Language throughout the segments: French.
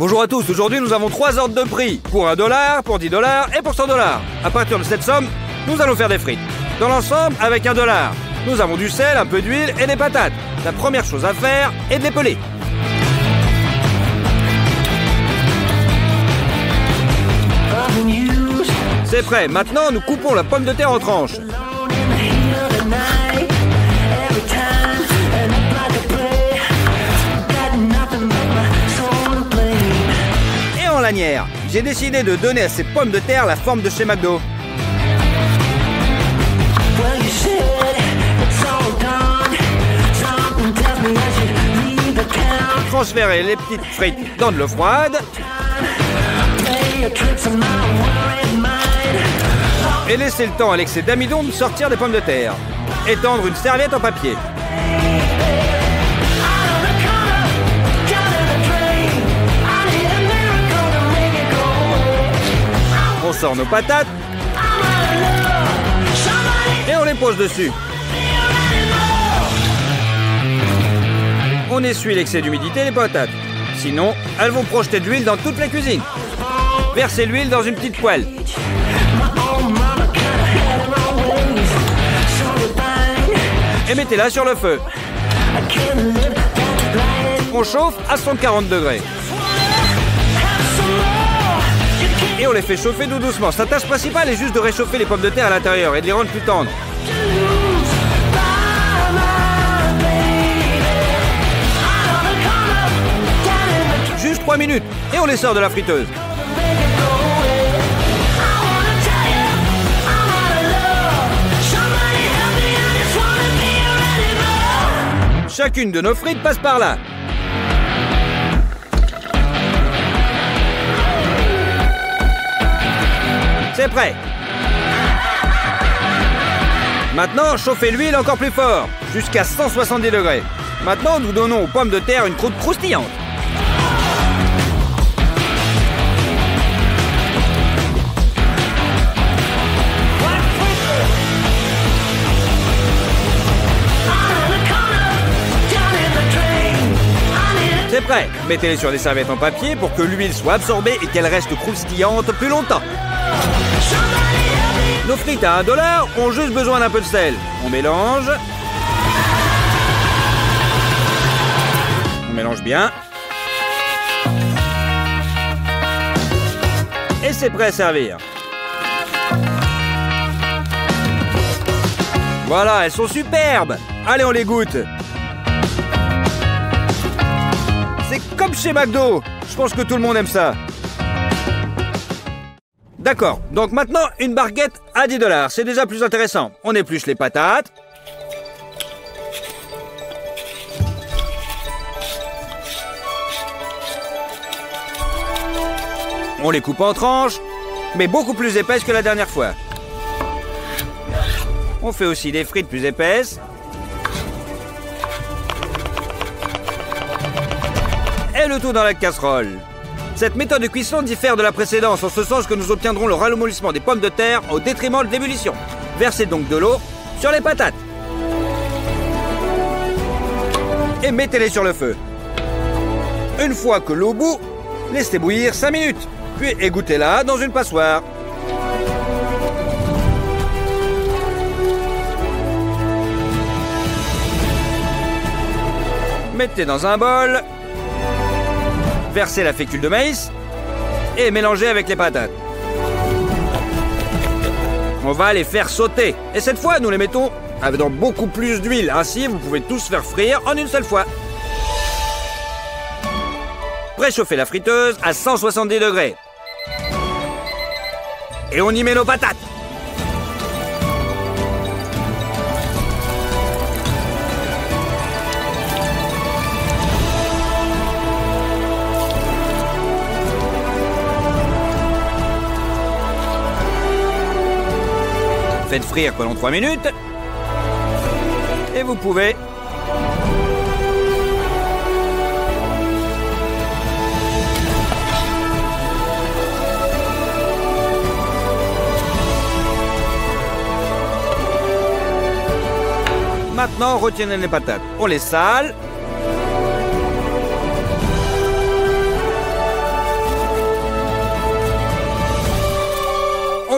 Bonjour à tous, aujourd'hui nous avons 3 ordres de prix. Pour 1 $, pour 10 $ et pour 100 $. À partir de cette somme, nous allons faire des frites. Dans l'ensemble, avec 1 $, nous avons du sel, un peu d'huile et des patates. La première chose à faire est de les peler. C'est prêt, maintenant nous coupons la pomme de terre en tranches. Et en lanière, j'ai décidé de donner à ces pommes de terre la forme de chez McDo. Transférer les petites frites dans de l'eau froide. Et laisser le temps à l'excès d'amidon de sortir des pommes de terre. Étendre une serviette en papier. On sort nos patates. Et on les pose dessus. On essuie l'excès d'humidité des patates. Sinon, elles vont projeter de l'huile dans toute la cuisine. Versez l'huile dans une petite poêle. Et mettez-la sur le feu. On chauffe à 140 degrés. Et on les fait chauffer tout doucement. Sa tâche principale est juste de réchauffer les pommes de terre à l'intérieur et de les rendre plus tendres. Juste 3 minutes et on les sort de la friteuse. Chacune de nos frites passe par là. C'est prêt. Maintenant, chauffez l'huile encore plus fort, jusqu'à 170 degrés. Maintenant, nous donnons aux pommes de terre une croûte croustillante. C'est prêt. Mettez-les sur des serviettes en papier pour que l'huile soit absorbée et qu'elle reste croustillante plus longtemps. Nos frites à 1 $ ont juste besoin d'un peu de sel. On mélange. On mélange bien. Et c'est prêt à servir. Voilà, elles sont superbes. Allez, on les goûte. C'est comme chez McDo. Je pense que tout le monde aime ça. D'accord, donc maintenant une barquette à 10 $. C'est déjà plus intéressant. On épluche les patates. On les coupe en tranches, mais beaucoup plus épaisses que la dernière fois. On fait aussi des frites plus épaisses. Et le tout dans la casserole. Cette méthode de cuisson diffère de la précédente en ce sens que nous obtiendrons le ramollissement des pommes de terre au détriment de l'ébullition. Versez donc de l'eau sur les patates. Et mettez-les sur le feu. Une fois que l'eau bout, laissez bouillir 5 minutes. Puis égouttez-la dans une passoire. Mettez dans un bol. Versez la fécule de maïs et mélangez avec les patates. On va les faire sauter. Et cette fois, nous les mettons dans beaucoup plus d'huile. Ainsi, vous pouvez tous faire frire en une seule fois. Préchauffez la friteuse à 170 degrés. Et on y met nos patates. Faites frire pendant 3 minutes. Et vous pouvez Maintenant, retenez les patates. On les sale.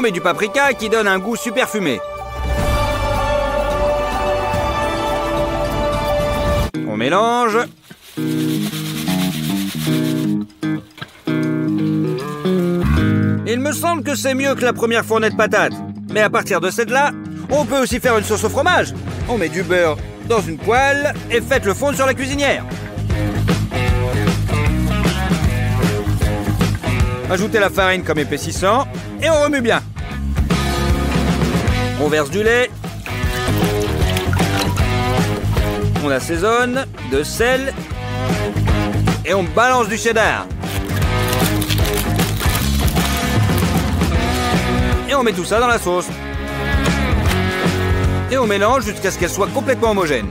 met du paprika qui donne un goût super fumé. On mélange. Il me semble que c'est mieux que la première fournée de patates. Mais à partir de celle-là, on peut aussi faire une sauce au fromage. On met du beurre dans une poêle et faites-le fondre sur la cuisinière. Ajoutez la farine comme épaississant et on remue bien. On verse du lait. On assaisonne de sel et on balance du cheddar. Et on met tout ça dans la sauce. Et on mélange jusqu'à ce qu'elle soit complètement homogène.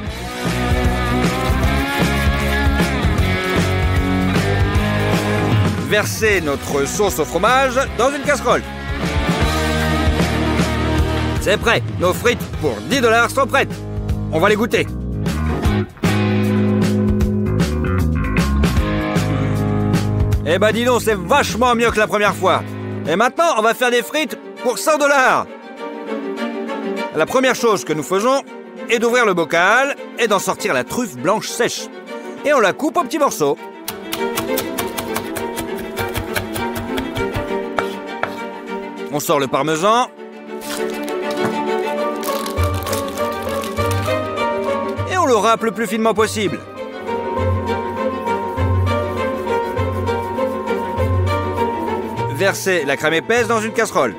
Versez notre sauce au fromage dans une casserole. C'est prêt, nos frites pour 10 $ sont prêtes. On va les goûter. Eh ben dis donc, c'est vachement mieux que la première fois. Et maintenant, on va faire des frites pour 100 $. La première chose que nous faisons est d'ouvrir le bocal et d'en sortir la truffe blanche sèche. Et on la coupe en petits morceaux. On sort le parmesan. Et on le râpe le plus finement possible. Versez la crème épaisse dans une casserole.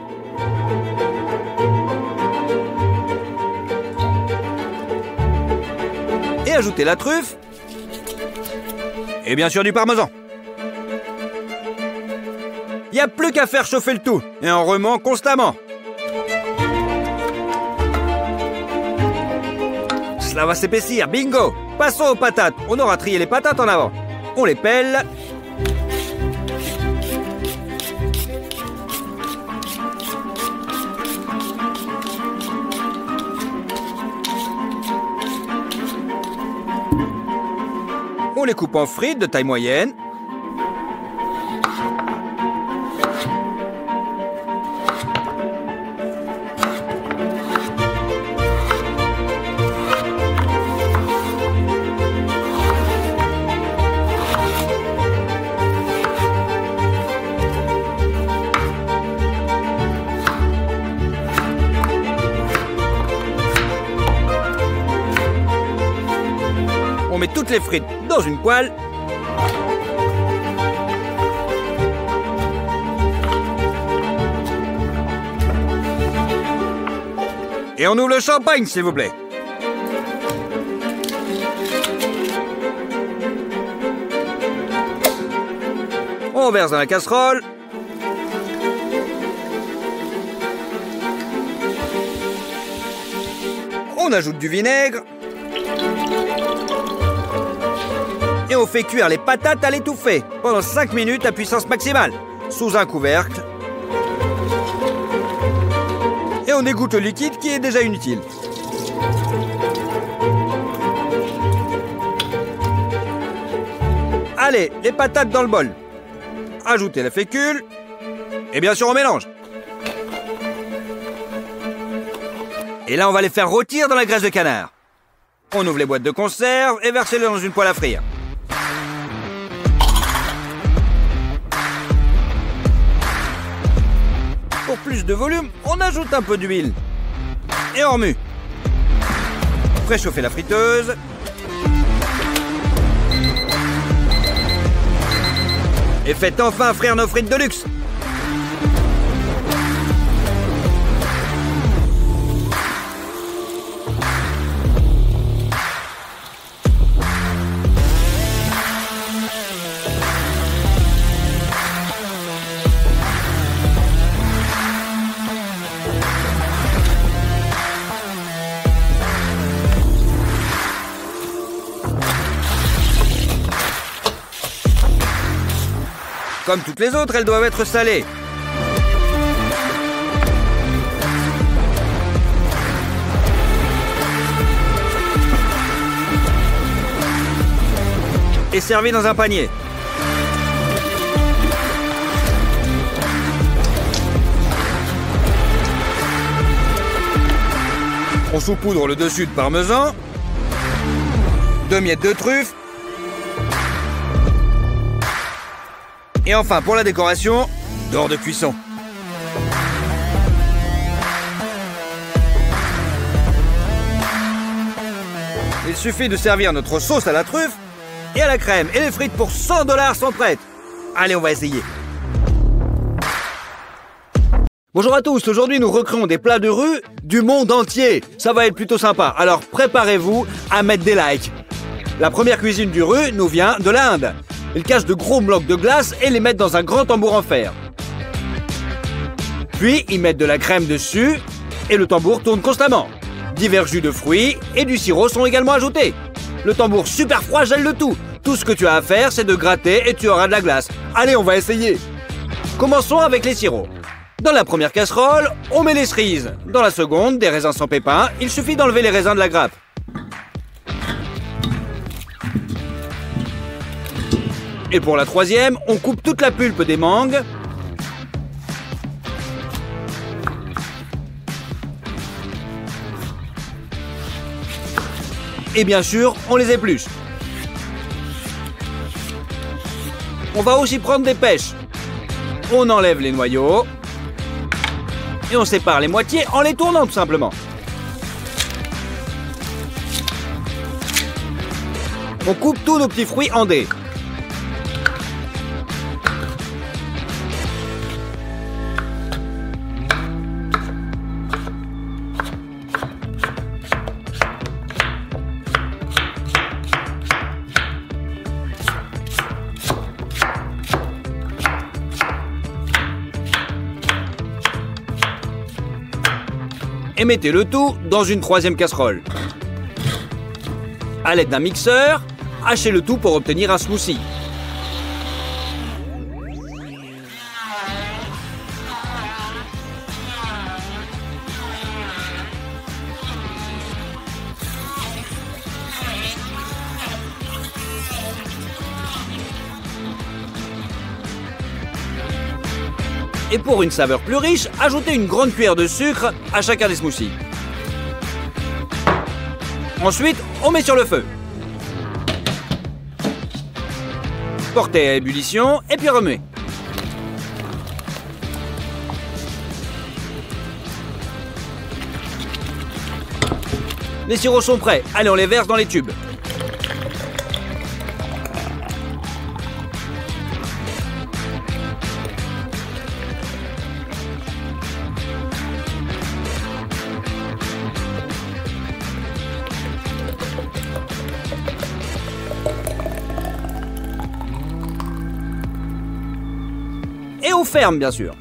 Et ajoutez la truffe. Et bien sûr du parmesan. Il n'y a plus qu'à faire chauffer le tout et en remuant constamment. Cela va s'épaissir, bingo! Passons aux patates. On aura trié les patates en avant. On les pèle. On les coupe en frites de taille moyenne. On met toutes les frites dans une poêle. Et on ouvre le champagne, s'il vous plaît. On verse dans la casserole. On ajoute du vinaigre. Et on fait cuire les patates à l'étouffer pendant 5 minutes à puissance maximale, sous un couvercle. Et on égoutte le liquide qui est déjà inutile. Allez, les patates dans le bol. Ajoutez la fécule. Et bien sûr, on mélange. Et là, on va les faire rôtir dans la graisse de canard. On ouvre les boîtes de conserve et versez-les dans une poêle à frire. Pour plus de volume, on ajoute un peu d'huile. Et on remue. Préchauffez la friteuse. Et faites enfin frire nos frites de luxe. Comme toutes les autres, elles doivent être salées. Et servies dans un panier. On saupoudre le dessus de parmesan, 2 miettes de truffe, et enfin pour la décoration, d'or de cuisson. Il suffit de servir notre sauce à la truffe et à la crème. Et les frites pour 100 $ sont prêtes. Allez, on va essayer. Bonjour à tous, aujourd'hui nous recréons des plats de rue du monde entier. Ça va être plutôt sympa, alors préparez-vous à mettre des likes. La première cuisine du rue nous vient de l'Inde. Ils cachent de gros blocs de glace et les mettent dans un grand tambour en fer. Puis ils mettent de la crème dessus et le tambour tourne constamment. Divers jus de fruits et du sirop sont également ajoutés. Le tambour super froid gèle le tout. Tout ce que tu as à faire, c'est de gratter et tu auras de la glace. Allez, on va essayer. Commençons avec les sirops. Dans la première casserole, on met les cerises. Dans la seconde, des raisins sans pépins. Il suffit d'enlever les raisins de la grappe. Et pour la troisième, on coupe toute la pulpe des mangues. Et bien sûr, on les épluche. On va aussi prendre des pêches. On enlève les noyaux. Et on sépare les moitiés en les tournant tout simplement. On coupe tous nos petits fruits en dés. Et mettez le tout dans une troisième casserole. À l'aide d'un mixeur, hachez le tout pour obtenir un smoothie. Et pour une saveur plus riche, ajoutez une grande cuillère de sucre à chacun des smoothies. Ensuite, on met sur le feu. Portez à ébullition et puis remuez. Les sirops sont prêts. Allez, on les verse dans les tubes. Et on ferme, bien sûr.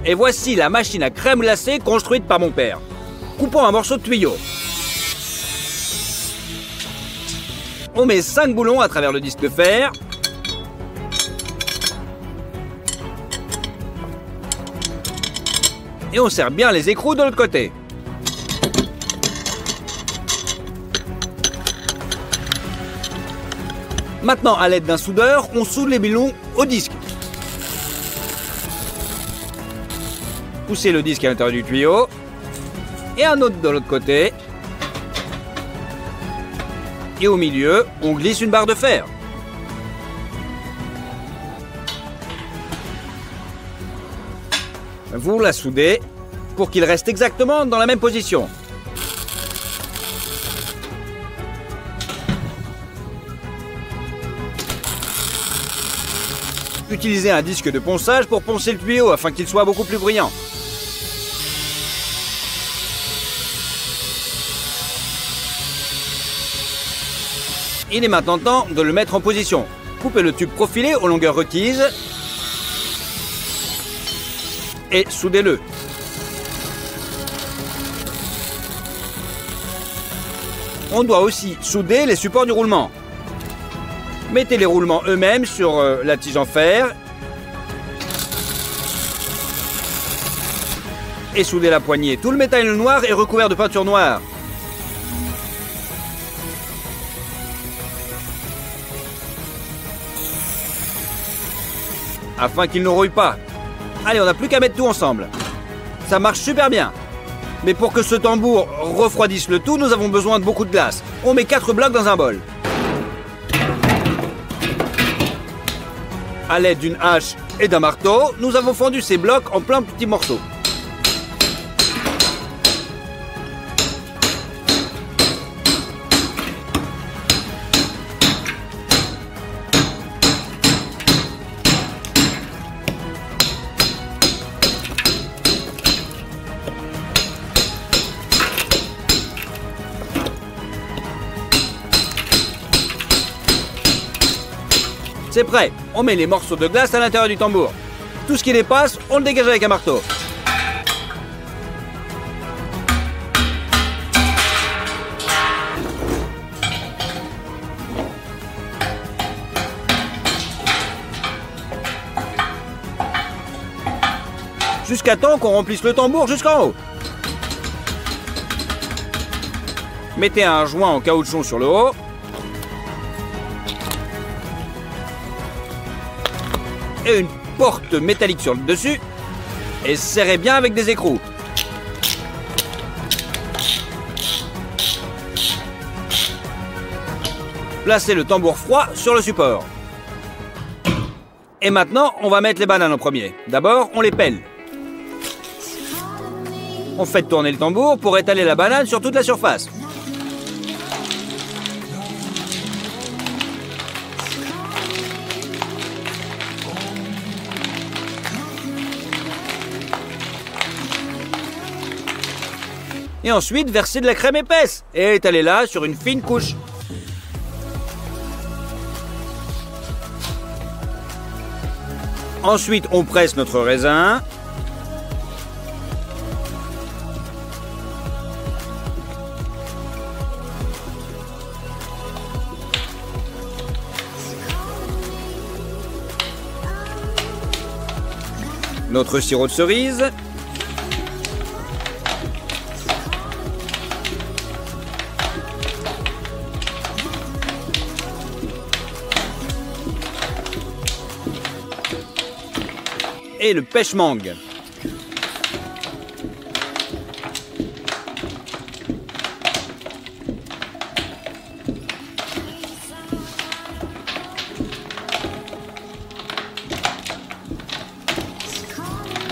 Et voici la machine à crème glacée construite par mon père. Coupons un morceau de tuyau. On met 5 boulons à travers le disque de fer. Et on serre bien les écrous de l'autre côté. Maintenant, à l'aide d'un soudeur, on soude les boulons au disque. Poussez le disque à l'intérieur du tuyau. Et un autre de l'autre côté. Et au milieu, on glisse une barre de fer. Vous la soudez pour qu'il reste exactement dans la même position. Utilisez un disque de ponçage pour poncer le tuyau afin qu'il soit beaucoup plus brillant. Il est maintenant temps de le mettre en position. Coupez le tube profilé aux longueurs requises et soudez-le. On doit aussi souder les supports du roulement. Mettez les roulements eux-mêmes sur la tige en fer et soudez la poignée. Tout le métal noir est recouvert de peinture noire. Afin qu'il ne rouille pas. Allez, on n'a plus qu'à mettre tout ensemble. Ça marche super bien. Mais pour que ce tambour refroidisse le tout, nous avons besoin de beaucoup de glace. On met 4 blocs dans un bol. À l'aide d'une hache et d'un marteau, nous avons fondu ces blocs en plein petits morceaux. C'est prêt, on met les morceaux de glace à l'intérieur du tambour. Tout ce qui dépasse, on le dégage avec un marteau. Jusqu'à temps qu'on remplisse le tambour jusqu'en haut. Mettez un joint en caoutchouc sur le haut. Et une porte métallique sur le dessus. Et serrez bien avec des écrous. Placez le tambour froid sur le support. Et maintenant, on va mettre les bananes en premier. D'abord, on les pèle. On fait tourner le tambour pour étaler la banane sur toute la surface. Et ensuite, versez de la crème épaisse et étalez-la sur une fine couche. Ensuite, on presse notre raisin. Notre sirop de cerise. Et le pêche-mangue.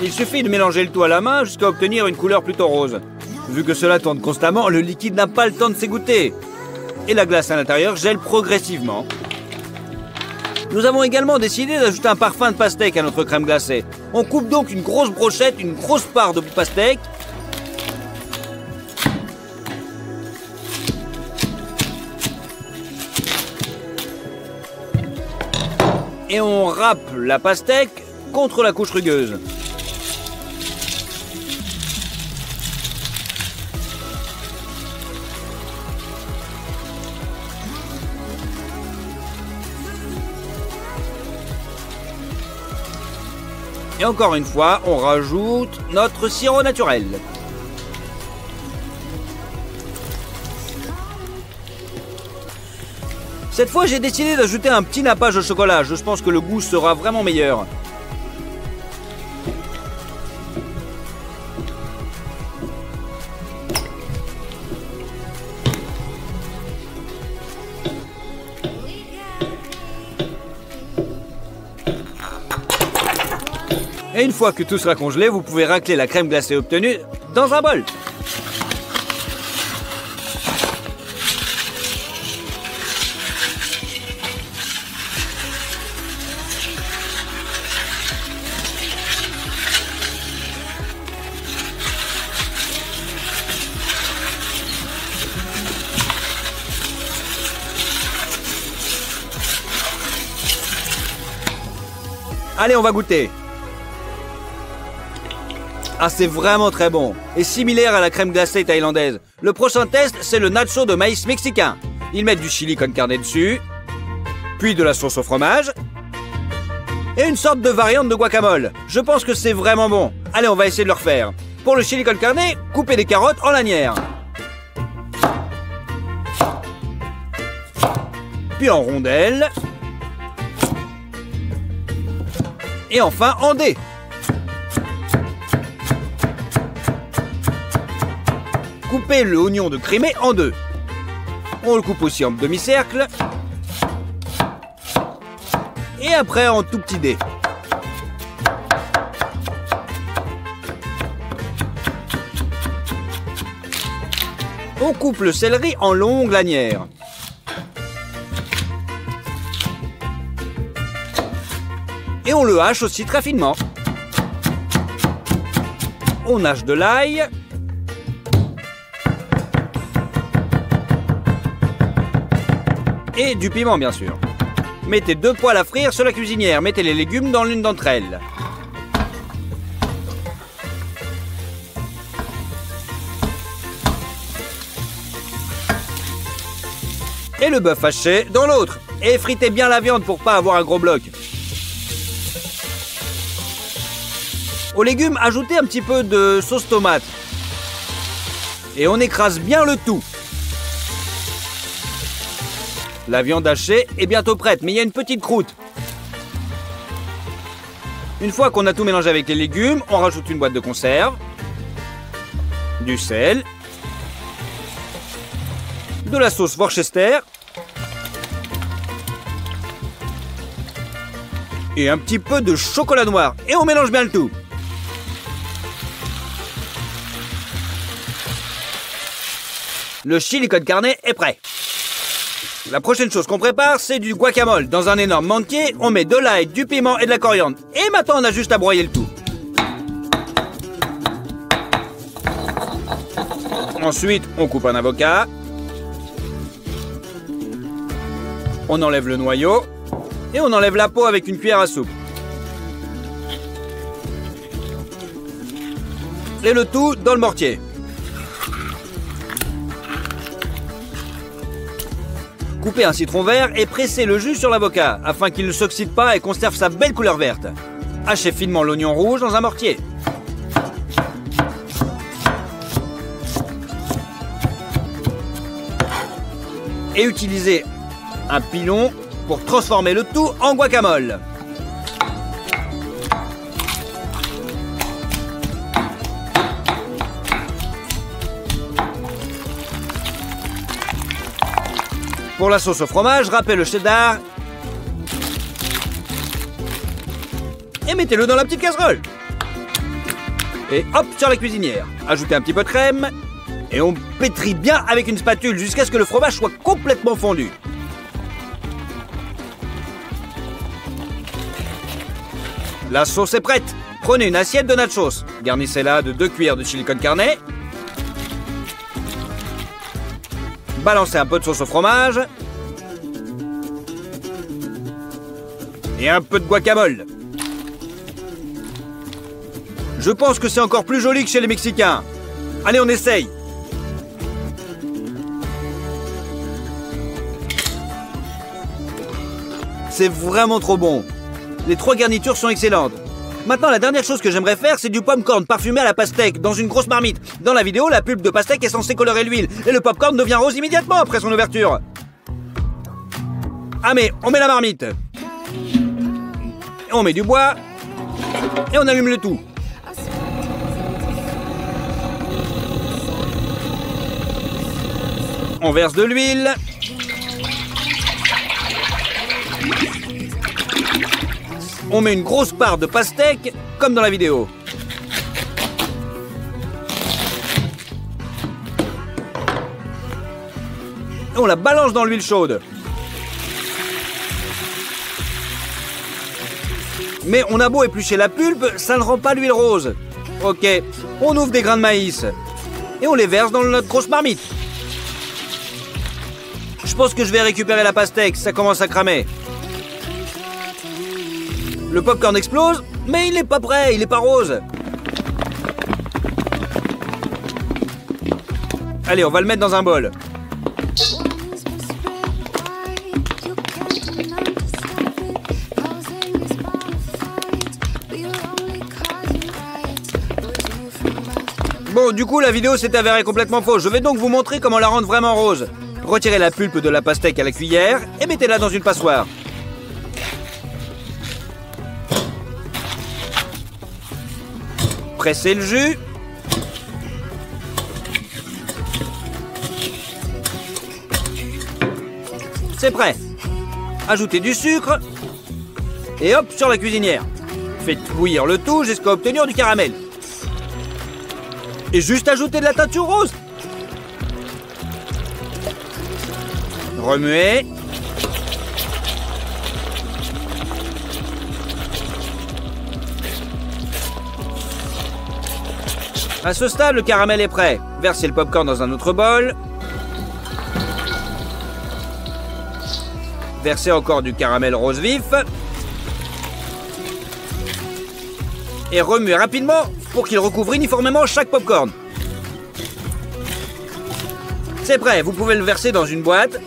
Il suffit de mélanger le tout à la main jusqu'à obtenir une couleur plutôt rose. Vu que cela tourne constamment, le liquide n'a pas le temps de s'égoutter. Et la glace à l'intérieur gèle progressivement. Nous avons également décidé d'ajouter un parfum de pastèque à notre crème glacée. On coupe donc une grosse brochette, une grosse part de pastèque. Et on râpe la pastèque contre la couche rugueuse. Et encore une fois, on rajoute notre sirop naturel. Cette fois, j'ai décidé d'ajouter un petit nappage au chocolat. Je pense que le goût sera vraiment meilleur. Et une fois que tout sera congelé, vous pouvez racler la crème glacée obtenue dans un bol. Allez, on va goûter. Ah, c'est vraiment très bon et similaire à la crème glacée thaïlandaise. Le prochain test, c'est le nacho de maïs mexicain. Ils mettent du chili con carne dessus, puis de la sauce au fromage et une sorte de variante de guacamole. Je pense que c'est vraiment bon. Allez, on va essayer de le refaire. Pour le chili con carne, coupez des carottes en lanières. Puis en rondelles. Et enfin en dés. Coupez l'oignon de Crimée en deux. On le coupe aussi en demi-cercle. Et après en tout petits dés. On coupe le céleri en longues lanières. Et on le hache aussi très finement. On hache de l'ail. Et du piment, bien sûr. Mettez 2 poêles à frire sur la cuisinière. Mettez les légumes dans l'une d'entre elles. Et le bœuf haché dans l'autre. Et fritez bien la viande pour pas avoir un gros bloc. Aux légumes, ajoutez un petit peu de sauce tomate. Et on écrase bien le tout. La viande hachée est bientôt prête, mais il y a une petite croûte. Une fois qu'on a tout mélangé avec les légumes, on rajoute une boîte de conserve, du sel, de la sauce Worcester et un petit peu de chocolat noir. Et on mélange bien le tout. Le chili con carne est prêt. La prochaine chose qu'on prépare, c'est du guacamole. Dans un énorme manquet, on met de l'ail, du piment et de la coriandre. Et maintenant, on a juste à broyer le tout. Ensuite, on coupe un avocat. On enlève le noyau. Et on enlève la peau avec une cuillère à soupe. Et le tout dans le mortier. Coupez un citron vert et pressez le jus sur l'avocat afin qu'il ne s'oxyde pas et conserve sa belle couleur verte. Hachez finement l'oignon rouge dans un mortier. Et utilisez un pilon pour transformer le tout en guacamole. Pour la sauce au fromage, râpez le cheddar et mettez-le dans la petite casserole. Et hop, sur la cuisinière. Ajoutez un petit peu de crème et on pétrit bien avec une spatule jusqu'à ce que le fromage soit complètement fondu. La sauce est prête. Prenez une assiette de nachos. Garnissez-la de 2 cuillères de chili con carne. Balancez un peu de sauce au fromage. Et un peu de guacamole. Je pense que c'est encore plus joli que chez les Mexicains. Allez, on essaye. C'est vraiment trop bon. Les 3 garnitures sont excellentes. Maintenant, la dernière chose que j'aimerais faire, c'est du popcorn parfumé à la pastèque dans une grosse marmite. Dans la vidéo, la pulpe de pastèque est censée colorer l'huile et le popcorn devient rose immédiatement après son ouverture. Ah mais, on met la marmite. Et on met du bois. Et on allume le tout. On verse de l'huile. On met une grosse part de pastèque, comme dans la vidéo. Et on la balance dans l'huile chaude. Mais on a beau éplucher la pulpe, ça ne rend pas l'huile rose. Ok, on ouvre des grains de maïs. Et on les verse dans notre grosse marmite. Je pense que je vais récupérer la pastèque, ça commence à cramer. Le popcorn explose, mais il n'est pas prêt, il n'est pas rose. Allez, on va le mettre dans un bol. Bon, du coup, la vidéo s'est avérée complètement fausse. Je vais donc vous montrer comment la rendre vraiment rose. Retirez la pulpe de la pastèque à la cuillère et mettez-la dans une passoire. Pressez le jus. C'est prêt. Ajoutez du sucre. Et hop, sur la cuisinière. Faites bouillir le tout jusqu'à obtenir du caramel. Et juste ajouter de la teinture rose. Remuez. À ce stade, le caramel est prêt. Versez le popcorn dans un autre bol. Versez encore du caramel rose vif. Et remuez rapidement pour qu'il recouvre uniformément chaque popcorn. C'est prêt, vous pouvez le verser dans une boîte